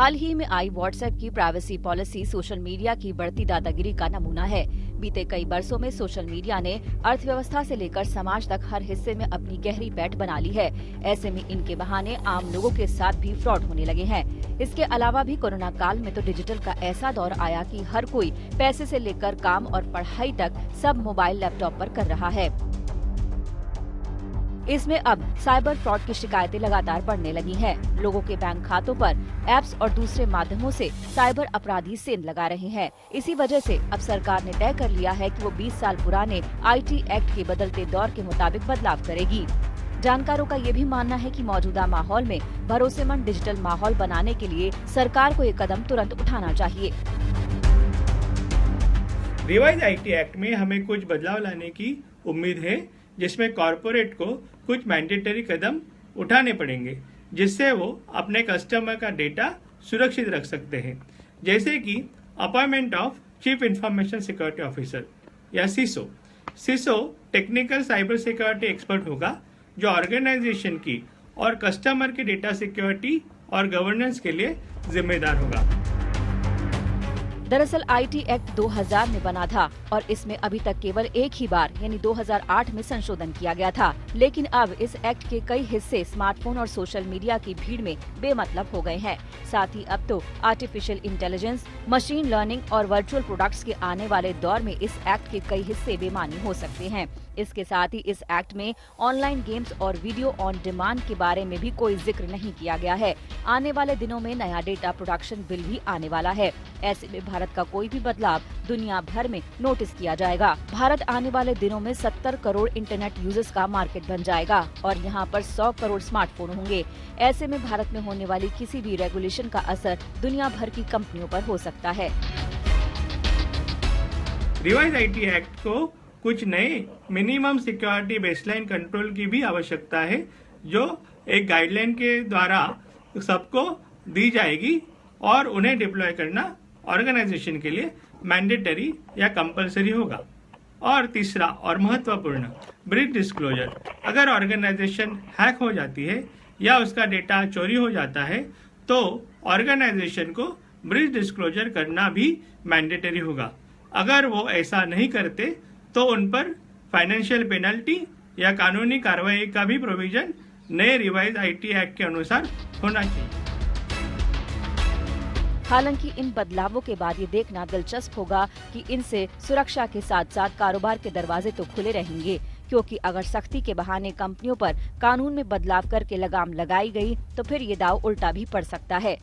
हाल ही में आई व्हाट्सएप की privacy policy social media की बढ़ती दादागिरी का नमूना है। बीते कई बरसों में सोशल मीडिया ने अर्थव्यवस्था से लेकर समाज तक हर हिस्से में अपनी गहरी पैठ बना ली है। ऐसे में इनके बहाने आम लोगों के साथ भी फ्रॉड होने लगे हैं। इसके अलावा भी कोरोना काल में तो डिजिटल का ऐसा दौर आया कि हर कोई पैसे से लेकर काम और पढ़ाई तक सब मोबाइल लैपटॉप पर कर रहा है। इसमें अब साइबर फ्रॉड की शिकायतें लगातार बढ़ने लगी हैं। लोगों के बैंक खातों पर ऐप्स और दूसरे माध्यमों से साइबर अपराधी सेंध लगा रहे हैं। इसी वजह से अब सरकार ने तय कर लिया है कि वो 20 साल पुराने IT एक्ट के बदलते दौर के मुताबिक बदलाव करेगी। जानकारों का ये भी मानना है कि मौजूदा माहौल में भरोसेमंद डिजिटल माहौल बनाने के लिए सरकार को ये कदम तुरंत उठाना चाहिए। रिवाइज IT एक्ट में हमें कुछ बदलाव लाने की उम्मीद है, जिसमें कॉरपोरेट को कुछ मैंडेटरी कदम उठाने पड़ेंगे, जिससे वो अपने कस्टमर का डेटा सुरक्षित रख सकते हैं। जैसे कि appointment of chief information security officer या CISO। CISO technical cyber security expert होगा, जो ऑर्गेनाइजेशन की और कस्टमर की डेटा सिक्योरिटी और गवर्नेंस के लिए जिम्मेदार होगा। दरअसल IT एक्ट 2000 में बना था और इसमें अभी तक केवल एक ही बार यानी 2008 में संशोधन किया गया था। लेकिन अब इस एक्ट के कई हिस्से स्मार्टफोन और सोशल मीडिया की भीड़ में बेमतलब हो गए हैं। साथ ही अब तो आर्टिफिशियल इंटेलिजेंस, मशीन लर्निंग और वर्चुअल प्रोडक्ट्स के आने वाले दौर में इस एक्ट के कई हिस्से बेमानी हो सकते हैं। इसके साथ ही इस एक्ट में ऑनलाइन गेम्स और वीडियो ऑन डिमांड के बारे में भी कोई जिक्र नहीं किया गया है। आने वाले दिनों में नया डेटा प्रोटेक्शन बिल भी आने वाला है। ऐसे में भारत का कोई भी बदलाव दुनिया भर में नोटिस किया जाएगा। भारत आने वाले दिनों में 70 करोड़ इंटरनेट यूजर्स का मार्केट बन जाएगा और यहाँ पर 100 करोड़ स्मार्टफोन होंगे। ऐसे में भारत में होने वाली किसी भी रेगुलेशन का असर दुनिया भर की कंपनियों पर हो सकता है। रिवाइज IT एक्ट को कुछ नए मिनिमम सिक्योरिटी बेसलाइन कंट्रोल की भी आवश्यकता है, जो एक गाइडलाइन के द्वारा सबको दी जाएगी और उन्हें डिप्लॉय करना ऑर्गेनाइजेशन के लिए मैंडेटरी या कंपलसरी होगा। और तीसरा और महत्वपूर्ण, ब्रीच डिस्क्लोजर। अगर ऑर्गेनाइजेशन हैक हो जाती है या उसका डेटा चोरी हो जाता है, तो ऑर्गेनाइजेशन को ब्रीच डिस्क्लोजर करना भी मैंडेटरी होगा। अगर वो ऐसा नहीं करते तो उन पर फाइनेंशियल पेनल्टी या कानूनी कार्रवाई का भी प्रोविजन नए रिवाइज IT एक्ट के अनुसार होना चाहिए। हालांकि इन बदलावों के बाद ये देखना दिलचस्प होगा कि इनसे सुरक्षा के साथ साथ कारोबार के दरवाजे तो खुले रहेंगे, क्योंकि अगर सख्ती के बहाने कंपनियों पर कानून में बदलाव करके लगाम लगाई गई तो फिर ये दाव उल्टा भी पड़ सकता है।